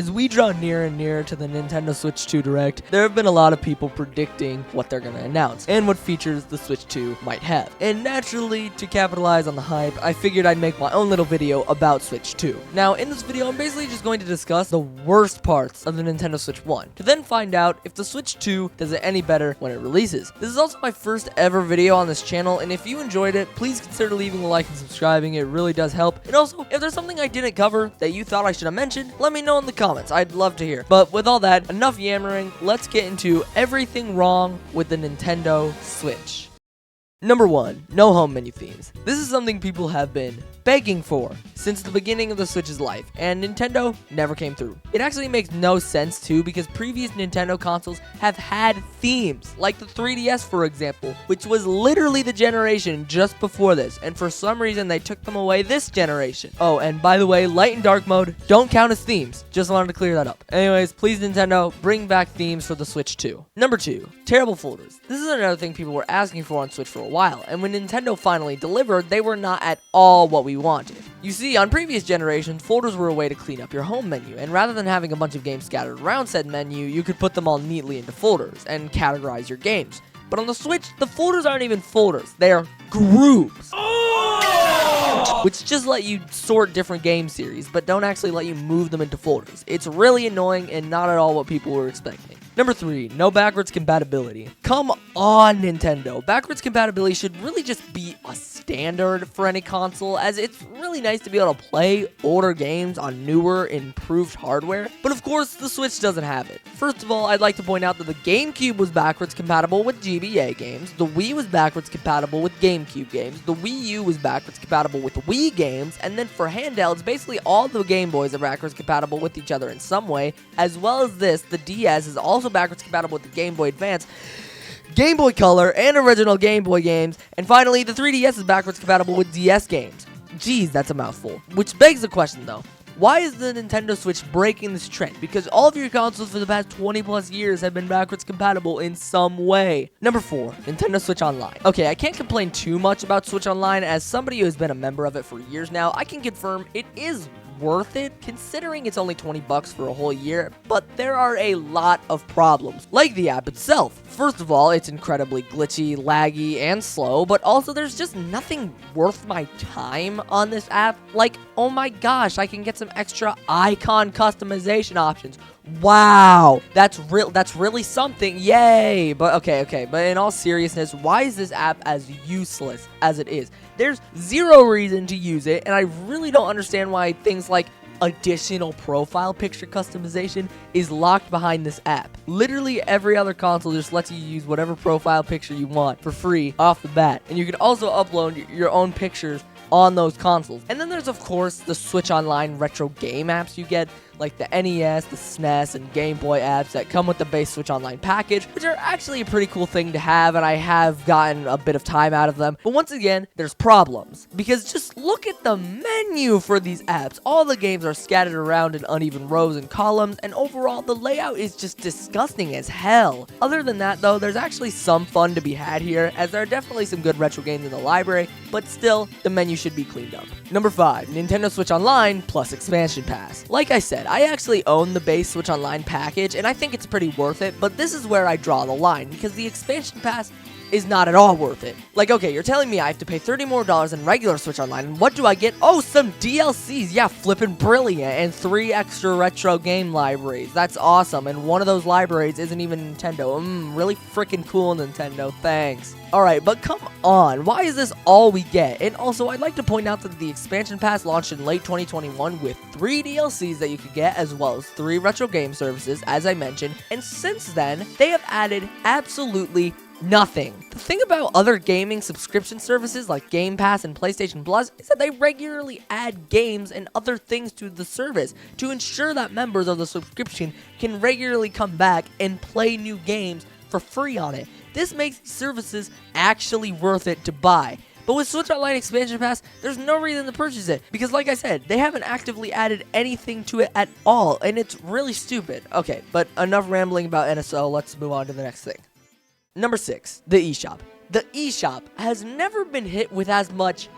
As we draw nearer and nearer to the Nintendo Switch 2 Direct, there have been a lot of people predicting what they're going to announce and what features the Switch 2 might have. And naturally, to capitalize on the hype, I figured I'd make my own little video about Switch 2. Now, in this video, I'm basically just going to discuss the worst parts of the Nintendo Switch 1, to then find out if the Switch 2 does it any better when it releases. This is also my first ever video on this channel, and if you enjoyed it, please consider leaving a like and subscribing. It really does help. And also, if there's something I didn't cover that you thought I should have mentioned, let me know in the comments. I'd love to hear. But with all that, enough yammering, let's get into everything wrong with the Nintendo Switch. Number 1, no home menu themes. This is something people have been begging for since the beginning of the Switch's life, and Nintendo never came through. It actually makes no sense too, because previous Nintendo consoles have had themes, like the 3DS for example, which was literally the generation just before this, and for some reason they took them away this generation. Oh, and by the way, light and dark mode don't count as themes. Just wanted to clear that up. Anyways, please Nintendo, bring back themes for the Switch 2. Number 2, terrible folders. This is another thing people were asking for on Switch for a while, and when Nintendo finally delivered, they were not at all what we wanted. You see, on previous generations, folders were a way to clean up your home menu, and rather than having a bunch of games scattered around said menu, you could put them all neatly into folders and categorize your games. But on the Switch, the folders aren't even folders, they are groups. Which just let you sort different game series, but don't actually let you move them into folders. It's really annoying and not at all what people were expecting. Number 3, no backwards compatibility. Come on, Nintendo. Backwards compatibility should really just be a standard for any console, as it's really nice to be able to play older games on newer, improved hardware. But of course, the Switch doesn't have it. First of all, I'd like to point out that the GameCube was backwards compatible with GBA games, the Wii was backwards compatible with GameCube games, the Wii U was backwards compatible with Wii games, and then for handhelds, basically all the Game Boys are backwards compatible with each other in some way, as well as this, the DS is also backwards compatible with the Game Boy Advance, Game Boy Color, and original Game Boy games, and finally, the 3DS is backwards compatible with DS games. Jeez, that's a mouthful. Which begs the question though, why is the Nintendo Switch breaking this trend? Because all of your consoles for the past 20 plus years have been backwards compatible in some way. Number 4, Nintendo Switch Online. Okay, I can't complain too much about Switch Online, as somebody who has been a member of it for years now, I can confirm it is worth it, considering it's only $20 for a whole year, but there are a lot of problems, like the app itself. First of all, it's incredibly glitchy, laggy, and slow, but also there's just nothing worth my time on this app. Like, oh my gosh, I can get some extra icon customization options. Wow, that's really something. Yay. But okay, but in all seriousness, why is this app as useless as it is? There's zero reason to use it, and I really don't understand why things like additional profile picture customization is locked behind this app. Literally every other console just lets you use whatever profile picture you want for free off the bat, and you can also upload your own pictures on those consoles. And then there's of course the Switch Online retro game apps you get, like the NES, the SNES, and Game Boy apps that come with the base Switch Online package, which are actually a pretty cool thing to have, and I have gotten a bit of time out of them. But once again, there's problems, because just look at the menu for these apps. All the games are scattered around in uneven rows and columns, and overall, the layout is just disgusting as hell. Other than that, though, there's actually some fun to be had here, as there are definitely some good retro games in the library, but still, the menu should be cleaned up. Number 5, Nintendo Switch Online plus Expansion Pass. Like I said, I actually own the base Switch Online package, and I think it's pretty worth it, but this is where I draw the line, because the Expansion Pass is not at all worth it. Like, okay, you're telling me I have to pay $30 more than regular Switch Online, and what do I get? Oh, some DLCs, yeah, flippin' brilliant, and 3 extra retro game libraries. That's awesome, and one of those libraries isn't even Nintendo. Really freaking cool, Nintendo, thanks. Alright, but come on, why is this all we get? And also, I'd like to point out that the Expansion Pass launched in late 2021 with 3 DLCs that you could get, as well as 3 retro game services, as I mentioned, and since then, they have added absolutely nothing. The thing about other gaming subscription services like Game Pass and PlayStation Plus is that they regularly add games and other things to the service to ensure that members of the subscription can regularly come back and play new games for free on it. This makes services actually worth it to buy. But with Switch Online Expansion Pass, there's no reason to purchase it, because like I said, they haven't actively added anything to it at all, and it's really stupid. Okay, but enough rambling about NSO, let's move on to the next thing. Number 6, the eShop. The eShop has never been hit with as much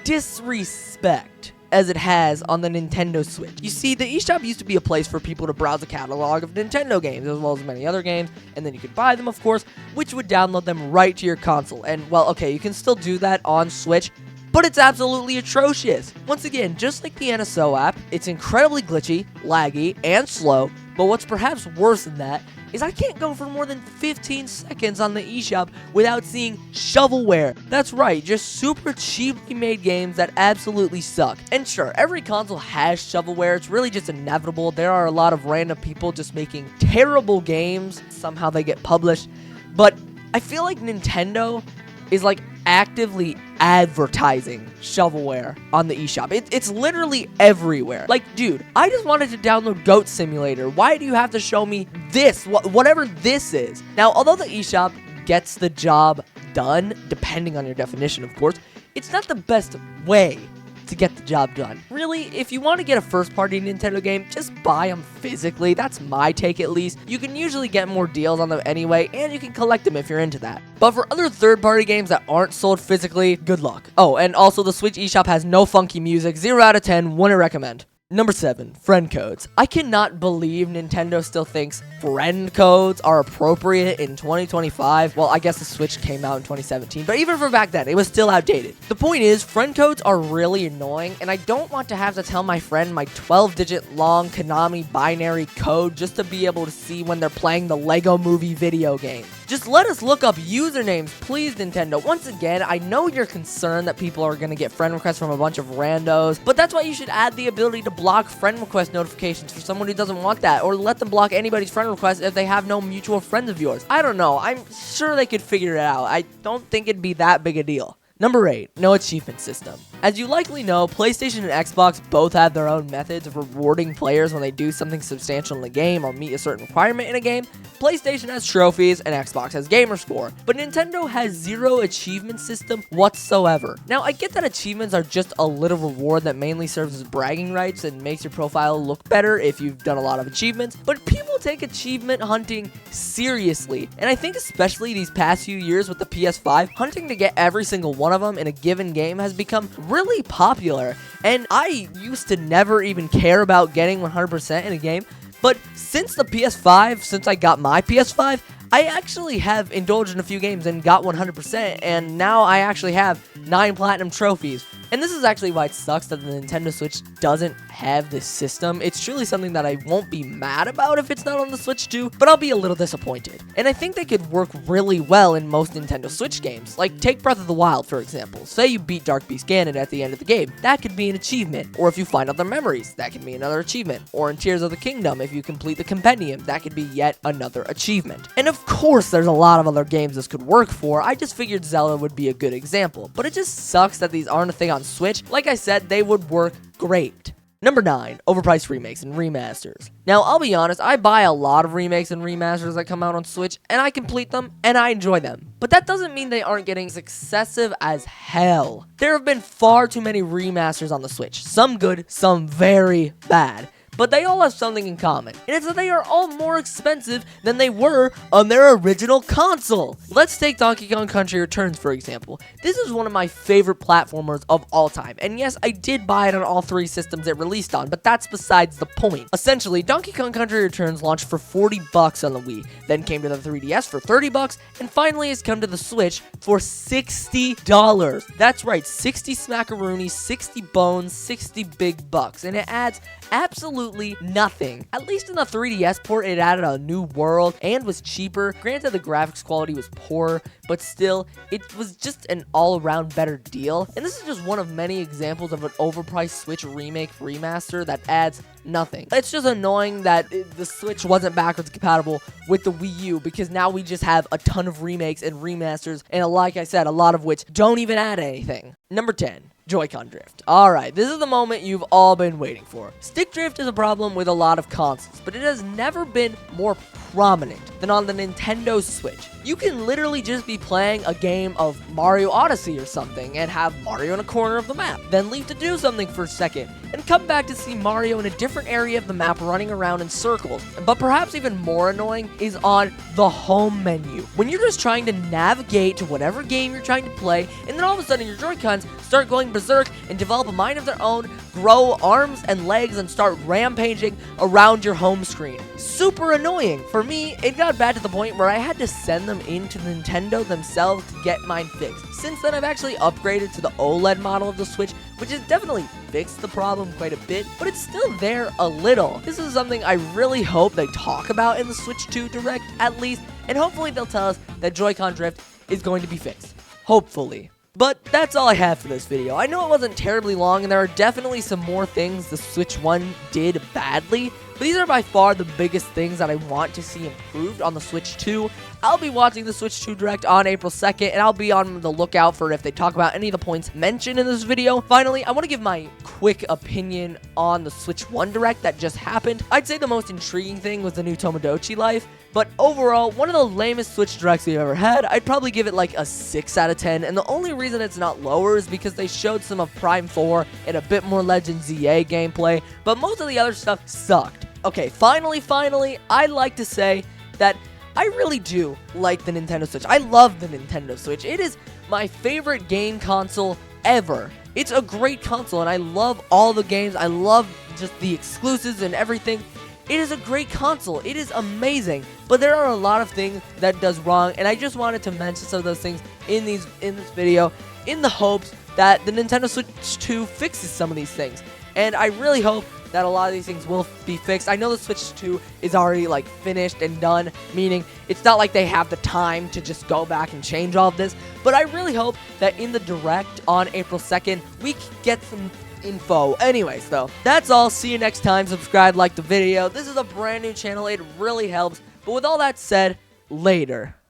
disrespect as it has on the Nintendo Switch. You see, the eShop used to be a place for people to browse a catalog of Nintendo games, as well as many other games, and then you could buy them, of course, which would download them right to your console. And, well, okay, you can still do that on Switch, but it's absolutely atrocious. Once again, just like the NSO app, it's incredibly glitchy, laggy, and slow, but what's perhaps worse than that is I can't go for more than 15 seconds on the eShop without seeing shovelware. That's right, just super cheaply made games that absolutely suck. And sure, every console has shovelware, it's really just inevitable. There are a lot of random people just making terrible games, somehow they get published, but I feel like Nintendo is like actively advertising shovelware on the eShop. It's literally everywhere. Like, dude, I just wanted to download Goat Simulator. Why do you have to show me this, whatever this is? Now, although the eShop gets the job done, depending on your definition, of course, it's not the best way to get the job done. Really, if you want to get a first-party Nintendo game, just buy them physically. That's my take, at least. You can usually get more deals on them anyway, and you can collect them if you're into that. But for other third-party games that aren't sold physically, good luck. Oh, and also the Switch eShop has no funky music. 0 out of 10, wouldn't recommend. Number 7, friend codes. I cannot believe Nintendo still thinks friend codes are appropriate in 2025. Well, I guess the Switch came out in 2017, but even for back then, it was still outdated. The point is, friend codes are really annoying, and I don't want to have to tell my friend my 12-digit long Konami binary code just to be able to see when they're playing the Lego Movie video game. Just let us look up usernames, please, Nintendo. Once again, I know you're concerned that people are going to get friend requests from a bunch of randos, but that's why you should add the ability to block friend request notifications for someone who doesn't want that, or let them block anybody's friend request if they have no mutual friends of yours. I don't know. I'm sure they could figure it out. I don't think it'd be that big a deal. Number 8, no achievement system. As you likely know, PlayStation and Xbox both have their own methods of rewarding players when they do something substantial in the game or meet a certain requirement in a game. PlayStation has trophies and Xbox has gamer score, but Nintendo has 0 achievement system whatsoever. Now, I get that achievements are just a little reward that mainly serves as bragging rights and makes your profile look better if you've done a lot of achievements, but people take achievement hunting seriously, and I think especially these past few years with the PS5, hunting to get every single one of them in a given game has become really popular, and I used to never even care about getting 100% in a game, but since I got my PS5, I actually have indulged in a few games and got 100%, and now I actually have 9 platinum trophies. And this is actually why it sucks that the Nintendo Switch doesn't have this system. It's truly something that I won't be mad about if it's not on the Switch too, but I'll be a little disappointed. And I think they could work really well in most Nintendo Switch games. Like, take Breath of the Wild, for example. Say you beat Dark Beast Ganon at the end of the game. That could be an achievement. Or if you find other memories, that could be another achievement. Or in Tears of the Kingdom, if you complete the compendium, that could be yet another achievement. And of course, there's a lot of other games this could work for. I just figured Zelda would be a good example. But it just sucks that these aren't a thing on Switch. Like I said, they would work great. Number 9, overpriced remakes and remasters. Now, I'll be honest, I buy a lot of remakes and remasters that come out on Switch, and I complete them, and I enjoy them. But that doesn't mean they aren't getting excessive as hell. There have been far too many remasters on the Switch. Some good, some very bad. But they all have something in common, and it's that they are all more expensive than they were on their original console. Let's take Donkey Kong Country Returns, for example. This is one of my favorite platformers of all time, and yes, I did buy it on all 3 systems it released on, but that's besides the point. Essentially, Donkey Kong Country Returns launched for $40 on the Wii, then came to the 3DS for $30, and finally has come to the Switch for $60. That's right, 60 smackaroonies, 60 bones, 60 big bucks, and it adds absolutely nothing. At least in the 3DS port, it added a new world and was cheaper. Granted, the graphics quality was poor, but still, it was just an all-around better deal. And this is just one of many examples of an overpriced Switch remake remaster that adds nothing. It's just annoying that the Switch wasn't backwards compatible with the Wii U, because now we just have a ton of remakes and remasters, and like I said, a lot of which don't even add anything. Number 10. Joy-Con drift. Alright, this is the moment you've all been waiting for. Stick drift is a problem with a lot of consoles, but it has never been more prominent than on the Nintendo Switch. You can literally just be playing a game of Mario Odyssey or something and have Mario in a corner of the map, then leave to do something for a second, and come back to see Mario in a different area of the map running around in circles. But perhaps even more annoying is on the home menu, when you're just trying to navigate to whatever game you're trying to play, and then all of a sudden your Joy-Cons start going berserk and develop a mind of their own, grow arms and legs and start rampaging around your home screen. Super annoying. For me, it got bad to the point where I had to send them into Nintendo themselves to get mine fixed. Since then, I've actually upgraded to the OLED model of the Switch, which has definitely fixed the problem quite a bit, but it's still there a little. This is something I really hope they talk about in the Switch 2 Direct, at least, and hopefully they'll tell us that Joy-Con drift is going to be fixed. Hopefully. But that's all I have for this video. I know it wasn't terribly long, and there are definitely some more things the Switch 1 did badly, but these are by far the biggest things that I want to see improved on the Switch 2. I'll be watching the Switch 2 Direct on April 2nd, and I'll be on the lookout for if they talk about any of the points mentioned in this video. Finally, I want to give my quick opinion on the Switch 1 Direct that just happened. I'd say the most intriguing thing was the new Tomodachi Life, but overall, one of the lamest Switch Directs we've ever had. I'd probably give it like a 6 out of 10, and the only reason it's not lower is because they showed some of Prime 4 and a bit more Legend ZA gameplay, but most of the other stuff sucked. Okay, finally, I'd like to say that I really do like the Nintendo Switch. I love the Nintendo Switch. It is my favorite game console ever. It's a great console, and I love all the games. I love just the exclusives and everything. It is a great console. It is amazing. But there are a lot of things that it does wrong, and I just wanted to mention some of those things in this video in the hopes that the Nintendo Switch 2 fixes some of these things. And I really hope that a lot of these things will be fixed. I know the Switch 2 is already like finished and done, meaning it's not like they have the time to just go back and change all of this, but I really hope that in the Direct on April 2nd, we can get some info. Anyways, though, that's all. See you next time. Subscribe, like the video. This is a brand new channel. It really helps. But with all that said, later.